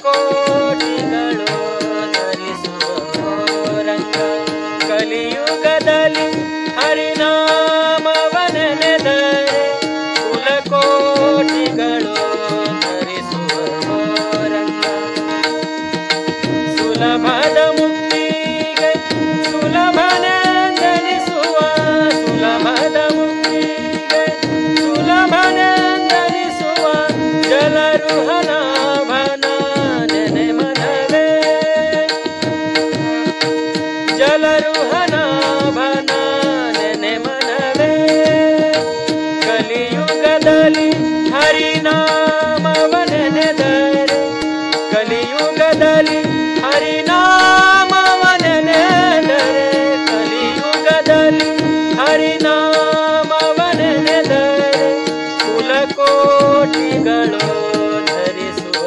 ಕುಲಕೋಟಿಗಳು ಧರಿಸುವ ರಂಗ ಕಲಿಯುಗದಲ್ಲಿ ಹರಿನಾಮವನೆನೆದರೆ ಕುಲಕೋಟಿಗಳು ಧರಿಸುವ ರಂಗ ಸುಲಭದ ಮುಕ್ತಿಗೆ ಸುಲಭನೆಂದೆನಿಸುವ ಸುಲಭದ ಮುಕ್ತಿಗೆ ಸುಲಭನೆಂದೆನಿಸುವ ಜಲರುಹನಾಭನ ನೆನೆ ಮನವೇ ಜಲರುಹನಾಭನ ನೆನೆ ಮನವೇ ಕಲಿಯುಗದಲ್ಲಿ ಹರಿನಾಮವನೆನೆದರೆ ಕಲಿಯುಗದಲ್ಲಿ ಹರಿನಾಮವನೆನೆದರೆ ಕಲಿಯುಗದಲ್ಲಿ ಹರಿನಾಮವನೆನೆದರೆ ಕುಲಕೋಟಿಗಳು ಧರಿಸುವ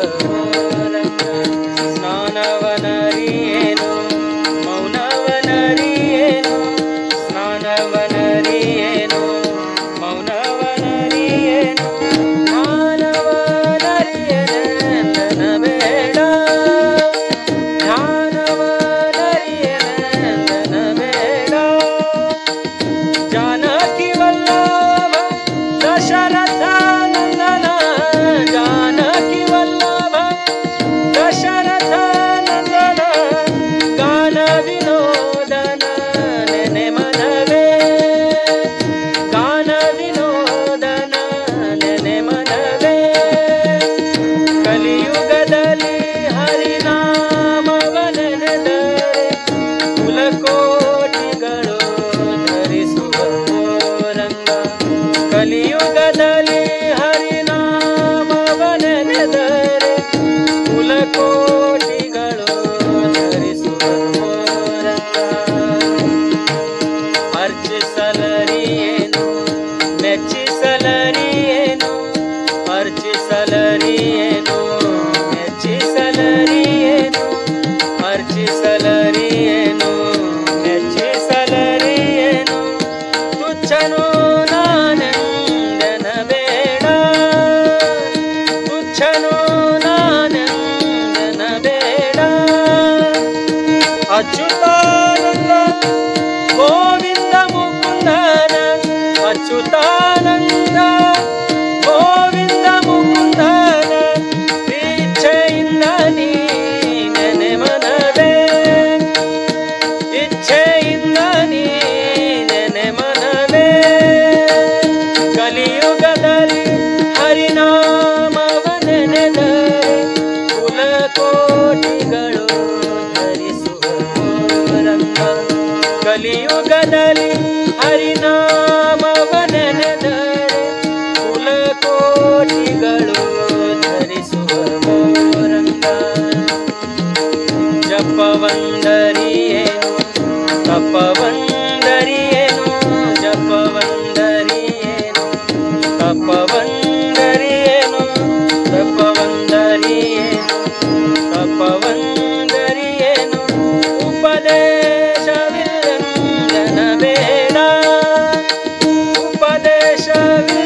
ರಂಗ ಸ್ನಾನವನರಿಯೇನು ಮೌನವನರಿಯೇನು ಸ್ನಾನವನರಿಯೇನು ಮೌನವನರಿಯೇನು ಧ್ಯಾನವನರಿಯನೆಂದನ ಬೇಡ ಧ್ಯಾನವನರಿಯನೆಂದನ ಬೇಡ ಜಾನಕಿ ವಲ್ಲಭ ದಶರಥ ನಂದನ ಜಾನಕಿ ವಲ್ಲಭ ದಶರಥ ನಂದನ ಗಾನ ವಿನೋದನ ನೆನೆ ಮನವೇ ಗಾನ ವಿನೋದನ ನೆನೆ ಮನವೇ ಕಲಿಯುಗದಲ್ಲಿ ಹರಿನಾಮವನೆನೆದರೆ ಕುಲಕೋಟಿಗಳು ಧರಿಸುವ ರಂಗ ಕಲಿಯುಗದಲ್ಲಿ ಹರಿನಾಮವನೆನೆದರೆ ಕುಲಕೋಟಿಗಳು ಧರಿಸುವ ರಂಗ ಅರ್ಚಿಸಲರಿಯೇನು ಮೆಚ್ಚಿಸಲರಿಯೇನು ಅರ್ಚಿಸಲರಿಯೇನು ಮೆಚ್ಚಿಸಲರಿಯೇನು ಅರ್ಚಿಸಲರಿಯೇನು ಮೆಚ್ಚಿಸಲರಿಯೇನು ತುಚ್ಛನು ನಾನೆಂದನ ಬೇಡ ತುಚ್ಛನು ನಾನೆಂದನ ಬೇಡ ಅಚ್ಯುತಾನಂದ ಗೋವಿಂದ ಮುಕುಂದನ ಅಚ್ಯುತಾನಂದ ಗೋವಿಂದ ಮುಕುಂದನ ಇಚ್ಛೆಯಿಂದ ನೀ ನೆನೆ ಮನವೇ ಇಚ್ಛೆಯಿಂದ ನೀ ನೆನೆ ಮನವೇ ಕಲಿಯುಗದಲ್ಲಿ ಹರಿನಾಮವನೆನೆದರೆ ಕುಲಕೋಟಿಗಳು ಧರಿಸುವ ರಂಗ ಕಲಿಯುಗದಲ್ಲಿ ಹರಿನಾಮವನೆನೆದರೆ ಕುಲಕೋಟಿಗಳು ಧರಿಸುವ ರಂಗ ಜಪವಂದರಿಯೇನು ತಪವಂದರಿಯೇನು ಜಪವಂದರಿಯೇನು ತಪವಂದರಿಯೇನು ತಪವಂದರಿಯೇನು ತಪವಂದರಿಯೇನು ಉಪದೇಶವಿಲ್ಲಂದನ ಬೇಡ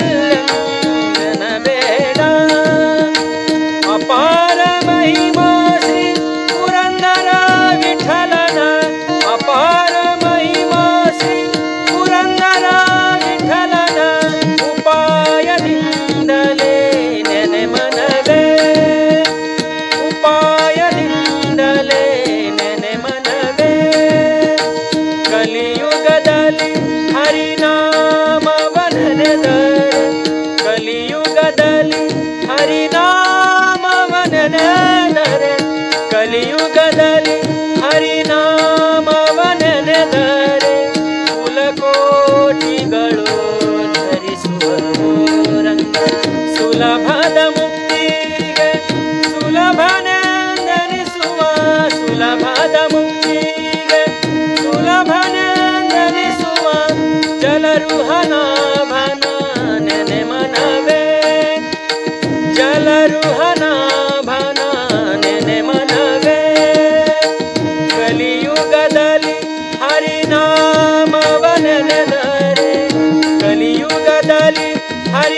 ಉಪದೇಶವಿಲ್ಲಂದನ ಬೇಡ ಅಪಾರ ಮಹಿಮಾ ಶ್ರೀ ಪುರಂದರ ವಿಠಲನ ಅಪಾರ ಮಹಿಮಾ ಶ್ರೀ ಪುರಂದರ ವಿಠಲನ ಉಪಾಯದಿಂದಲೇ ನೆನೆ ಮನವೇ ಉಪಾಯದಿಂದಲೇ ನೆನೆ ಮನವೇ ಕಲಿಯುಗದಲ್ಲಿ ಹರಿನಾಮವನೆನೆದರೆ ಕಲಿಯುಗದಲ್ಲಿ ಹರಿನಾಮವನೆನೆದರೆ ಕಲಿಯುಗದಲ್ಲಿ ಹರಿನಾಮವನೆನೆದರೆ ಕುಲಕೋಟಿಗಳು ಧರಿಸುವ ರಂಗ ಸುಲಭದ ಮುಕ್ತಿಗೆ ಸುಲಭನೆಂದೆನಿಸುವ ಸುಲಭದ ಮುಕ್ತಿಗೆ ಸುಲಭನೆಂದೆನಿಸುವ ಜಲರುಹನಾಭನ ನೆನೆ ಮನವೇ ಜಲರುಹನಾಭನ ನೆನೆ ಮನವೇ ಕಲಿಯುಗದಲ್ಲಿ ಹರಿನಾಮವನೆನೆದರೆ ಕಲಿಯುಗದಲ್ಲಿ ಹರಿ